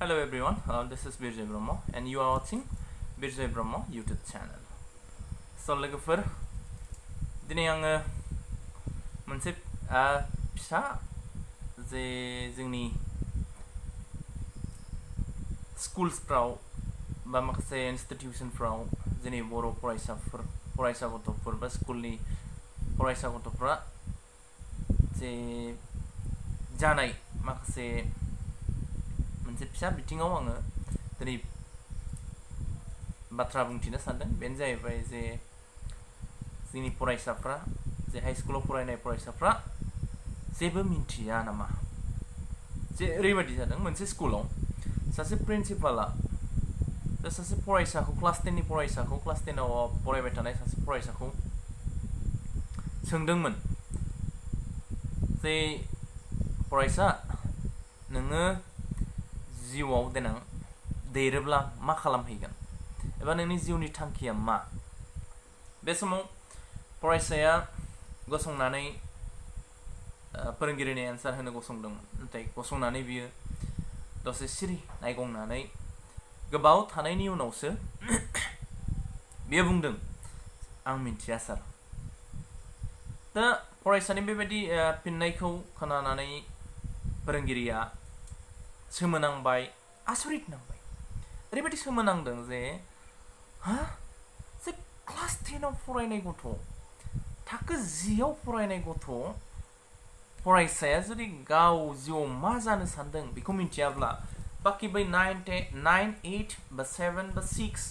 Hello everyone, this is Birjay Brahma and you are watching Birjay Brahma YouTube channel. So लोगोफोर दिनै आङो मोनसे फिसा जे जोंनि स्कुल्सफ्राव बा माखासे इनस्टिट्यूशनफ्राव जोंनि बर' फरायसा गथ'फोर बा स्कुलनि फरायसा गथ'फ्रा जे जानाय माखासे मोनसे फिसा बिथिङाव आङो दिनै बाथ्रा बुंथिनो सानदों। बेनो जाहैबाय जे जोंनि फरायसाफ्रा जे हाई स्कुलाव फरायनाय फरायसाफ्रा जेबो मिन्थिया नामा। जे ओरैबायदि जादों मोनसे स्कुलाव सासे प्रिन्सिपाला सासे फरायसाखौ क्लास 10 नि फरायसाखौ क्लास 10 आव फरायबाय थानाय सासे फरायसाखौ सोंदोंमोन जे फरायसा नोङो जिउआव देनां देरोब्ला मा खालामहैगोन एबा नोंनि जिउनि थांखिया मा। बे समाव फरायसाया गसंनानै फोरोंगिरिनि एन्सार होनो गसंदोंमोन। नाथाय गसंनानै बियो दसे सिरि नायगंनानै गोबाव थानायनि उनावसो बियो बुंदों आं मिन्थिया सार। दा फरायसानि बेबायदि फिननायखौ खोनानानै फोरोंगिरिया सोमोनांबाय, आसरित नांबाय। ओरैबायदि सोमोनांदों जे जे क्लास 10 आव फरायनाय गथ', थाखो 10 आव फरायनाय गथ' फरायसाया जुदि गाव जिउआव मा जानो सानदों बेखौ मिन्थियाब्ला बाखि बै 9, 8 बा 7 बा 6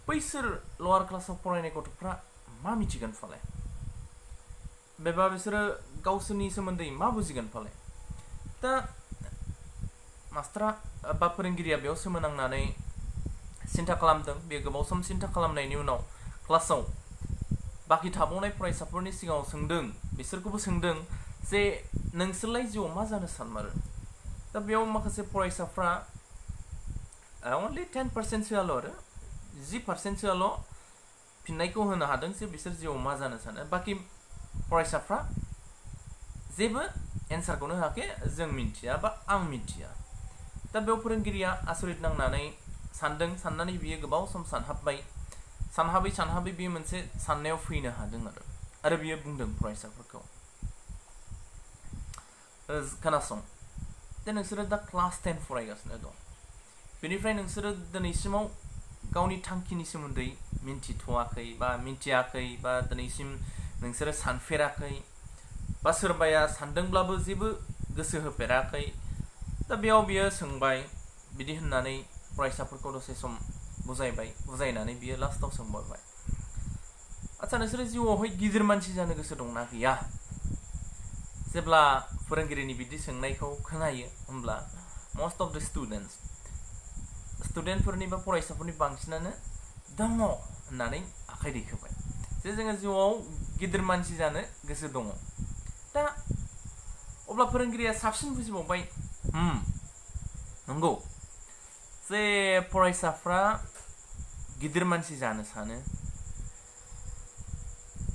बैसोर लवार क्लासाव फरायनाय गथ'फ्रा मा मिथिगोन फालाय, बेबा बिसोरो गावसोरनि सोमोन्दै मा बुजिगोन फालाय। दा मास्टारा बा फोरोंगिरिया बेयाव सोमोनांनानै सिन्था खालामदों। बे गोबाव सम सिन्था खालामनायनि उनाव क्लासाव बाखि थाबावनाय फरायसाफोरनि सिगाङाव सोंदों, बिसोरखौबो सोंदों जे नोंसोरलाय जिउआव मा जानो सानमारो। दा बेयाव माखासे फरायसाफ्रा अनलि 10% सोआल' आरो 10% सोआल' फिननायखौ होनो हादों जे बिसोर जिउआव मा जानो सानो। बाखि फरायसाफ्रा जेबो एन्सारखौनो होआखै, जों मिन्थिया बा आं मिन्थिया। दा बेयाव फोरोंगिरिया आसरित नांनानै सानदों। साननानै बियो गोबाव सम सानहाबबाय। सानहाबै बियो मोनसे साननायाव फैनो हादों आरो बियो बुंदों फरायसाफोरखौ, खोनासं, जे नोंसोरो दा क्लास 10 फरायगासिनो दं। बेनिफ्राय नोंसोरो दिनैसिमाव गावनि थांखिनि सोमोन्दै मिन्थिथ'वाखै बा मिन्थियाखै बा दिनैसिम नोंसोरो सानफेराखै बा सोरबाया सानदोंब्लाबो जेबो गोसो होफेराखै। दा बेयाव बियो सोंबाय, बिदि होननानै फरायसाफोरखौ दसे सम बुजायनानै बियो लास्टाव सोंबावबाय, आच्छा नोंसोरो जिउआवहाय गिदिर मानसि जानो गोसो दंना गैया। जेब्ला फोरोंगिरिनि बिदि सोंनायखौ खोनायो होमब्ला मस्ट अफ द स्टुडेन्टफोरनि बा फरायसाफोरनि बांसिनानो दङ होननानै आखाइ दैखोबाय जे जोङो जिउआव गिदिर मानसि जानो गोसो दङ। दा अब्ला फोरोंगिरिया साबसिन बुजिबावबाय, नंगौ जे फरायसाफ्रा गिदिर मानसि जानो सानो,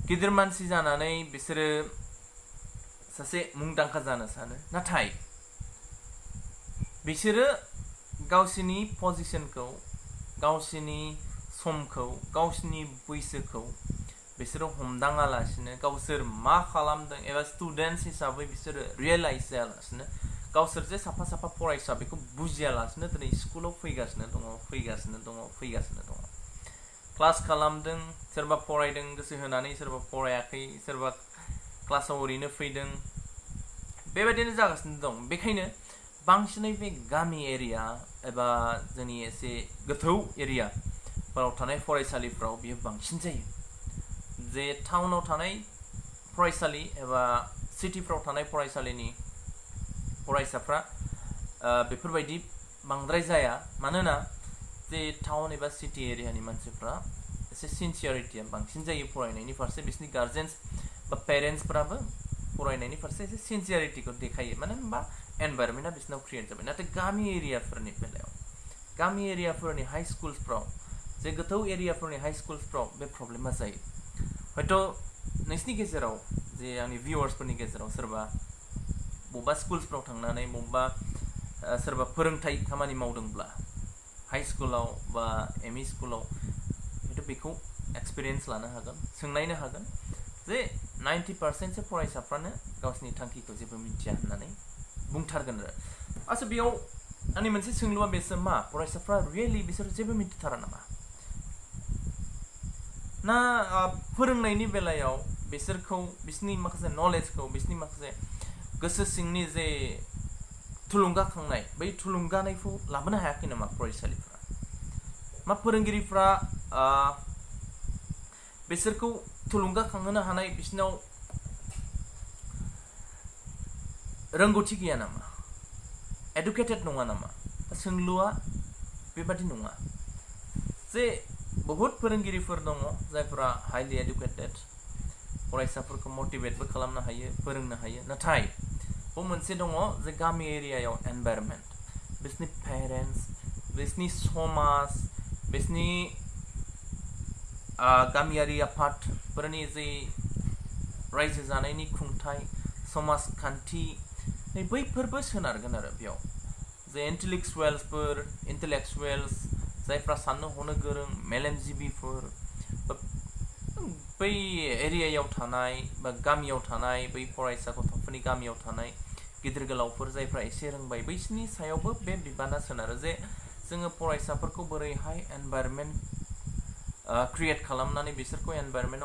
गिदिर मानसि जानानै बिसोरो सासे मुंदांखा जानो सानो। नाथाय बिसोरो गावसिनि पजिशनखौ, गावसिनि समखौ, गावसिनि बैसोखौ बिसोरो हमदाङालासिनो, गावसोर मा खालामदों एबा स्टुडेन्टस हिसाबै बिसोरो रियेलाइज जायालासिनो, गावसोर जे साफा फरायसा बेखौ बुजियालासिनो दिनै स्कुलाव फैगासिनो दङ। क्लास खालामदों, सोरबा फरायदों गोसो होनानै, सोरबा फरायाखै, सोरबा क्लासाव ओरैनो फैदों, बेबायदिनो जागासिनो दं। बेखायनो बांसिनै बे गामि एरिया एबा जोंनि एसे गोथौ एरियाफोराव थानाय फरायसालिफ्राव बियो बांसिन जायो। जे टाउनाव थानाय फरायसालि एबा सिटिफ्राव थानाय फरायसालिनि फरायसाफ्रा बेफोरबायदि बांद्राय जाया। मानोना जे टाउन एबा सिटी एरियानि मानसिफ्रा एसे सिनसियारिटिया बांसिन जायो फरायनायनि फारसे। बिसोरनि गार्जेन्स बा पेरेन्टसफ्राबो फरायनायनि फारसे एसे सिनसियारिटिखौ देखायो, मानो होनबा एनभायरनमेन्टआ बिसोरनाव क्रिएट जाबाय। नाथाय गामि एरियाफोरनि बेलायाव, गामि एरियाफोरनि हाई स्कुल्सफ्राव, जे गोथौ एरियाफोरनि हाई स्कुल्सफ्राव बे प्रब्लेमा जायो। हयथ' नोंसिनि गेजेराव, जे आंनि भिउवार्सफोरनि गेजेराव सोरबा बबेबा स्कुल्सफ्राव थांनानै बबेबा सोरबा फोरोंथाय खामानि मावदोंब्ला हाई स्कुलाव बा एमई स्कुलाव हयथ' बेखौ एक्सपिरियेन्स लानो हागोन सोंनायनो हागोन जे 90% फरायसाफ्रानो गावसिनि थांखिखौ जेबो मिथिया होननानै बुंथारगोन आरो आच्ছা बेयाव आंनि मोनसे सोंलुआ बेसो मा फरायसाफ्रा रियेलि बिसोर जेबो मिथिथारा नामा ना फोरोंनायनि बेलायाव बिसोरखौ बिसोरनि माखासे नलेजखौ बिसोरनि माखासे गोसो सिंनि जे थुलुंगाखांनाय बै थुलुंगानायखौ लाबोनो हायाखै नामा फरायसालिफ्रा मा फोरोंगिरिफ्रा बिसोरखौ थुलुंगाखांहोनो हानाय बिसोरनाव रोंगौथि गैया नामा एडुकेटेड नङा नामा सोंलुआ बेबादि नङा जे बहुत फोरोंगिरिफोर दङ जायफोरा हाइलि एडुकेटेड फरायसाफोरखौ मटिवेटबो खालामनो हायो फोरोंनो हायो नाथाय बे मोनसे दङ जे गामि एरियायाव एनभायरनमेन्ट बिसोरनि पेरेन्टस बिसोरनि समाज बिसोरनि गामियारि आफादफोरनि जे रायजो जानायनि खुंथाय समाजखान्थि बैफोरबो सोनारगोन आरो बेयाव जे इन्टेलेक्सुवेल्स जायफ्रा साननो हनो गोरों मेलेमजिबिफोर बै एरियायाव थानाय बा गामियाव थानाय बै फरायसा गथ'फोरनि गामियाव थानाय गिदिर गोलावफोर जायफ्रा एसे रोंबाय बैसोरनि सायावबो बे बिबाना सोनारो जे जोङो फरायसाफोरखौ बोरैहाय एनभायरनमेन्ट क्रिएट खालामनानै बिसोरखौ एनभायरनमेन्ट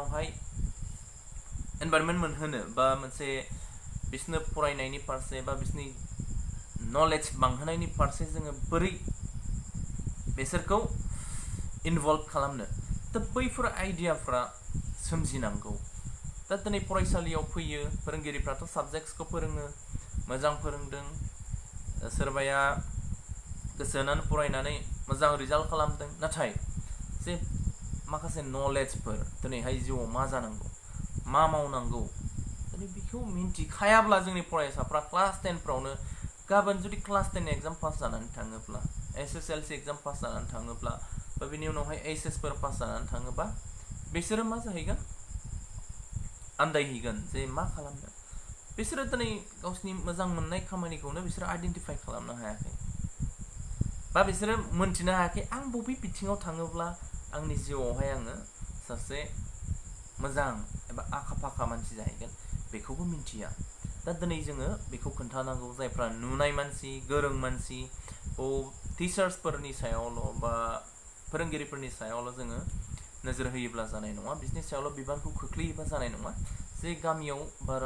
मोनहोनो बा मोनसे बिसोरनो फरायनायनि फारसे बा बिसोरनि नलेज बांहोनायनि फारसे जोङो बोरै बिसोरखौ इनभल्व खालामनो दा बैफोर आइडियाफ्रा सोमजिनांगौ दा दिनै फरायसालियाव फैयो फोरोंगिरिफ्राथ' साबजेक्ट्सखौ फोरोङो मोजां फोरोंदों सोरबाया गोसो होनानै फरायनानै मोजां रिजाल्ट खालामदों नाथाय जे माखासे नलेजफोर दिनैहाय जिउआव मा जानांगौ मा मावनांगौ दिनै बेखौ मिन्थिखायाब्ला जोंनि फरायसाफ्रा क्लास 10 फ्रावनो गाबोन जुदि क्लास 10 एग्जाम पास जानानै थाङोब्ला SSLC एग्जाम पास जानानै थाङोब्ला बा बिनि उनावहाय HS फोर पास जानानै थाङोबा बिसोरो मा जाहैगोन आन्दायहैगोन जे मा खालामनो बिसोरो दिनै गावसिनि मोजां मोननाय खामानिखौनो बिसोरो आइडेन्टिफाइ खालामनो हायाखै बा बिसोरो मोन्थिनो हायाखै आं बबे बिथिङाव थाङोब्ला आंनि जिउआवहाय आङो सासे मोजां एबा आखा फाखा मानसि जाहैगोन बेखौबो मिन्थिया दा दिनै जोङो बेखौ खोन्थानांगौ जायफ्रा नुनाय मानसि गोरों मानसि टिचार्सफोरनि सायावल' बा फोरोंगिरिफोरनि सायावल' जोङो नोजोर होयोब्ला जानाय नङा बिसोरनि सायावल' बिबानखौ खोख्लैयोबा जानाय नङा जे गामियाव बा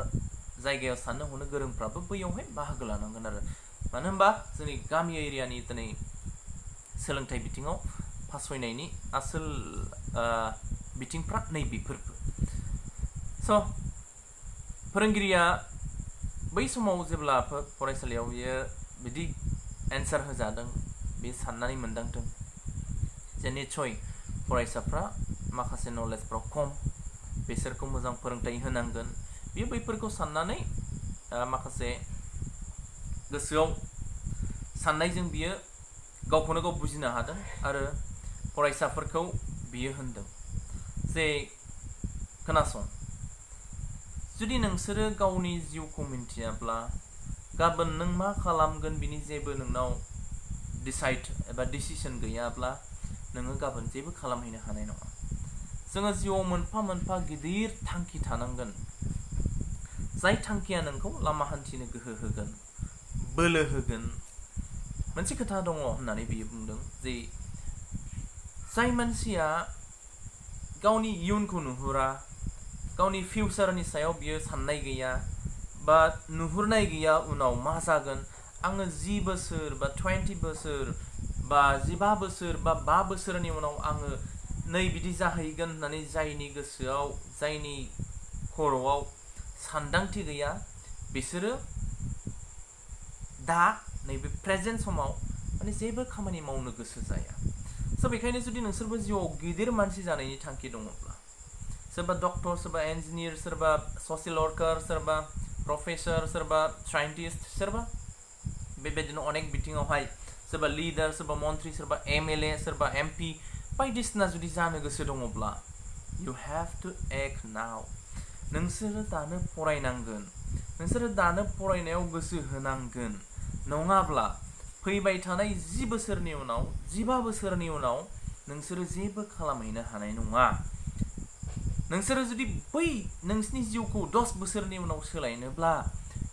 जायगायाव साननो हनो गोरोंफ्राबो बैयावहाय बाहागो लानांगोन आरो मानो होनबा जोंनि गामि एरियानि दिनै सोलोंथाइ बिथिङाव फासयनायनि आसोल बिथिंफ्रा नैबेफोरबो स' फोरोंगिरिया बै समाव जेब्ला फरायसालियाव बियो बिदि एन्सार होजादों बे साननानै मोनदांदों जे निस्सय फरायसाफ्रा माखासे नलेजफ्राव खम बिसोरखौ मोजां फोरोंथाइ होनांगोन बियो बैफोरखौ साननानै माखासे गोसोआव साननायजों बियो गावखौनो गाव बुजिनो हादों आरो फरायसाफोरखौ बियो होनदों जे खोनासं जुदि नोंसोरो गावनि जिउखौ मिन्थियाब्ला गाबोन नों मा खालामगोन बिनि जेबो नोंनाव डिसाइड एबा डिसिसन गैयाब्ला नोङो गाबोन जेबो खालामहैनो हानाय नङा जोङो जिउआव मोनफा मोनफा गिदिर थांखि थानांगोन जाय थांखिया नोंखौ लामा हान्थिनो गोहो होगोन बोलो होगोन मोनसे खोथा दङ होननानै बियो बुंदों जे जाय मानसिया गावनि इयुनखौ नुहुरा गावनि फिउचारनि सायाव बियो साननाय गैया बा नुहुरनाय गैया उनाव मा जागोन आङो 10 बोसोर बा 20 बोसोर बा 15 बोसोर बा 5 बोसोरनि उनाव आङो नै बिदि जाहैगोन होननानै जायनि गोसोआव जायनि खर'आव सानदांथि गैया बिसोरो दा नैबे प्रेजेन्ट समाव माने जेबो खामानि मावनो गोसो जाया स' बेखायनो जुदि नोंसोरबो जिउआव गिदिर मानसि जानायनि थांखि दङब्ला सोरबा डक्टर सोरबा इन्जिनियार सोरबा ससियेल वर्कार सोरबा प्रफेसर सोरबा साइन्टिस्ट सोरबा बेबायदिनो अनेक बिथिङावहाय सोरबा लिडार सोरबा मन्त्रि सोरबा MLA सोरबा MP बायदिसिना जुदि जानो गोसो दङब्ला you have to act now नोंसोरो दानो फरायनांगोन नोंसोरो दानो फरायनायाव गोसो होनांगोन नङाब्ला फैबाय थानाय 10 बोसोरनि उनाव 15 बोसोरनि उनाव नोंसोरो जेबो खालामहैनो हानाय नङा नोंसोरो जुदि बै नोंसिनि जिउखौ 10 बोसोरनि उनाव सोलायनोब्ला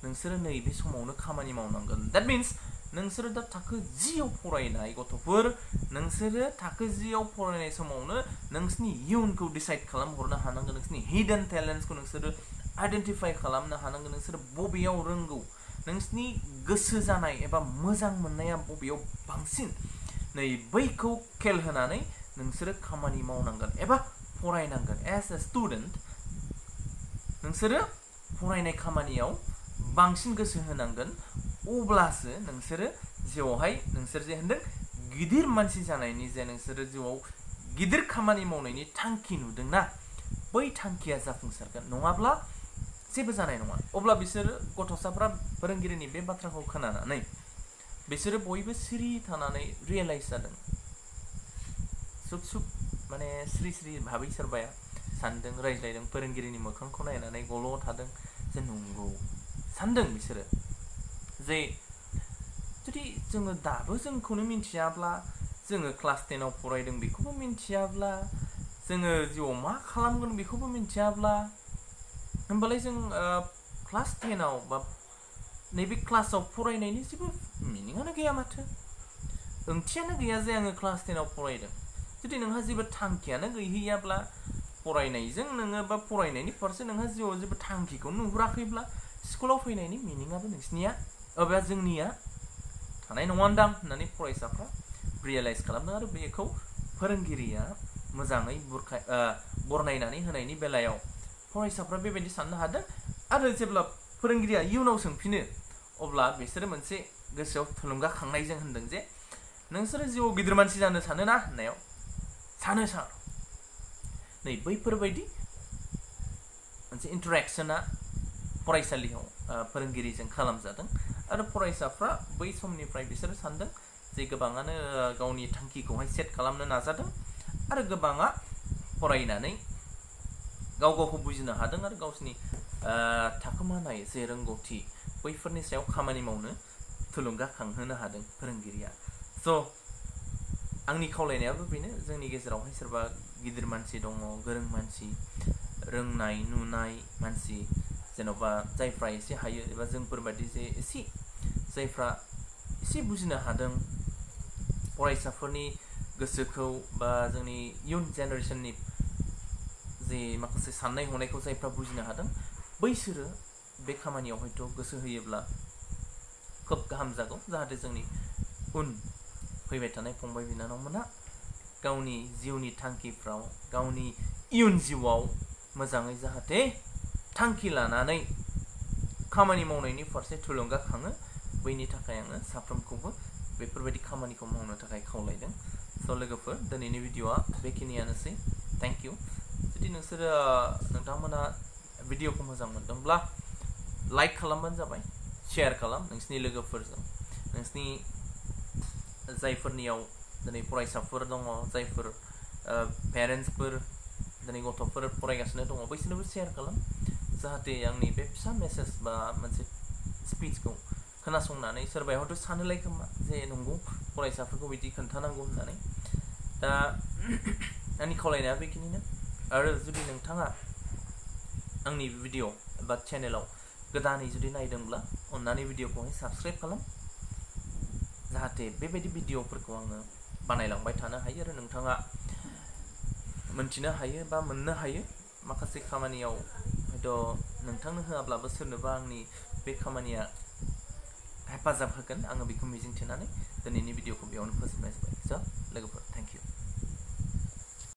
नोंसोरो नैबे समावनो खामानि मावनांगोन that means नोंसोरो दा थाखो 10 आव फरायनाय गथ'फोर नोंसोरो थाखो 10 आव फरायनाय समावनो नोंसिनि इयुनखौ डिसाइड खालामहरनो हानांगोन नोंसिनि हिडन टेलेन्ट्सखौ नोंसोरो आइडेन्टिफाइ खालामनो हानांगोन नोंसोरो बबेयाव रोंगौ नोंसिनि गोसो जानाय एबा मोजां मोननाया बबेयाव बांसिन नै बैखौ खेल होनानै नोंसोरो खामानि मावनांगोन एबा फरायनांगोन एज ए स्टुडेन्ट नोंसोरो फरायनाय खामानियाव बांसिन गोसो होनांगोन अब्लासो नोंसोरो जिउआवहाय नोंसोर जे होनदों गिदिर मानसि जानायनि जे नोंसोरो जिउआव गिदिर खामानि मावनायनि थांखि नुदोंना बै थांखिया जाफुंसारगोन नङाब्ला जेबो जानाय नङा अब्ला बिसोरो गथ'साफ्रा फोरोंगिरिनि बे बाथ्राखौ खोनानानै बिसोरो बयबो सिरि थानानै रियेलाइज जादों सुब सुब माने स्रि स्रि भाबै सोरबाया सानदों रायज्लायदों फोरोंगिरिनि मोखांखौ नायनानै गल' थादों जे नंगौ सानदों बिसोरो जे जुदि जोङो दाबो जोंखौनो मिन्थियाब्ला जोङो क्लास 10 आव फरायदों बेखौबो मिन्थियाब्ला जोङो जिउआव मा खालामगोन बेखौबो मिन्थियाब्ला होमबालाय जों क्लास 10 आव बा नैबे क्लासाव फरायनायनि जेबो मिनिङानो गैया माथो ओंथियानो गैया जे आङो क्लास 10 आव फरायदों जुदि नोंहा जेबो थांखियानो गैहैयाब्ला फरायनायजों नोङो बा फरायनायनि फारसे नोंहा जिउआव जेबो थांखिखौ नुहुराखैब्ला स्कुलाव फैनायनि मिनिङाबो नोंसिनिया एबा जोंनिया थानाय नङानदां होननानै फरायसाफ्रा रियेलाइज खालामदों आरो बेखौ फोरोंगिरिया मोजाङै बरनायनानै होनायनि बेलायाव फरायसाफ्रा बेबायदि साननो हादों आरो जेब्ला फोरोंगिरिया इयुनाव सोंफिनो अब्ला बिसोरो मोनसे गोसोआव थुलुंगाखांनायजों होनदों जे नोंसोरो जिउआव गिदिर मानसि जानो सानो ना होननायाव सानो सार नै बैफोरबायदि मोनसे इन्टारेक्सना फरायसालियाव फोरोंगिरिजों खालामजादों आरो फरायसाफ्रा बै समनिफ्राय बिसोरो सानदों जे गोबाङानो गावनि थांखिखौहाय सेट खालामनो नाजादों आरो गोबाङा फरायनानै गाव गावखौ बुजिनो हादों आरो गावसिनि थाखोमानाय जे रोंगौथि बैफोरनि सायाव खामानि मावनो थुलुंगाखांहोनो हादों फोरोंगिरिया स' आंनि खावलायनायाबो बेनो जोंनि गेजेरावहाय सोरबा गिदिर मानसि दङ गोरों मानसि रोंनाय नुनाय मानसि जेन'बा जायफ्रा एसे हायो एबा जोंफोरबायदि जे एसे जायफ्रा एसे बुजिनो हादों फरायसाफोरनि गोसोखौ बा जोंनि इयुन जेनेरेसननि जे माखासे साननाय हनायखौ जायफ्रा बुजिनो हादों बैसोरो बे खामानियाव हयथ' गोसो होयोब्ला खोब गाहाम जागौ जाहाथे जोंनि उन फैबाय थानाय फंबाय बिनानावमोना गावनि जिउनि थांखिफ्राव गावनि इयुन जिउआव मोजाङै जाहाथे थांखि लानानै खामानि मावनायनि फारसे थुलुंगाखाङो बैनि थाखाय आङो साफ्रोमखौबो बेफोरबायदि खामानिखौ मावनो थाखाय खावलायदों स' लोगोफोर दिनैनि भिडिअ'आ बेखिनियानोसै थेंक इउ जुदि नोंसोरो नोंथांमोना भिडिअ'खौ मोजां मोनदोंब्ला लाइक खालामबानो जाबाय शेयार खालाम नोंसिनि लोगोफोरजों नोंसिनि जायफोरनियाव दिनै फरायसाफोर दङ जायफोर पेरेन्टसफोर दिनै गथ'फोर फरायगासिनो दङ बैसोरनोबो शेयार खालाम जाहाथे आंनि बे फिसा मेसेज बा मोनसे स्पिचखौ खोनासंनानै सोरबाया हयथ' सानोलाय खोमा जे नंगौ फरायसाफोरखौ बिदि खोन्थानांगौ होननानै दा आंनि खावलायनाया बेखिनिनो आरो जुदि नोंथाङा आंनि भिडिअ' बा चेनेलाव गोदानै जुदि नायदोंब्ला अन्नानै भिडिअ'खौहाय साबस्क्राइब खालाम जाहाथे बेबायदि भिडिअ'फोरखौ आङो बानायलांबाय थानो हायो आरो नोंथाङा मोनथिनो हायो बा मोननो हायो माखासे खामानियाव हयथ' नोंथांनो होआब्लाबो सोरनोबा आंनि बे खामानिया हेफाजाब होगोन आङो बेखौ मिजिंथिनानै दिनैनि भिडिअ'खौ बेयावनो फोजोबनाय जाबाय स' लोगोफोर थेंक इउ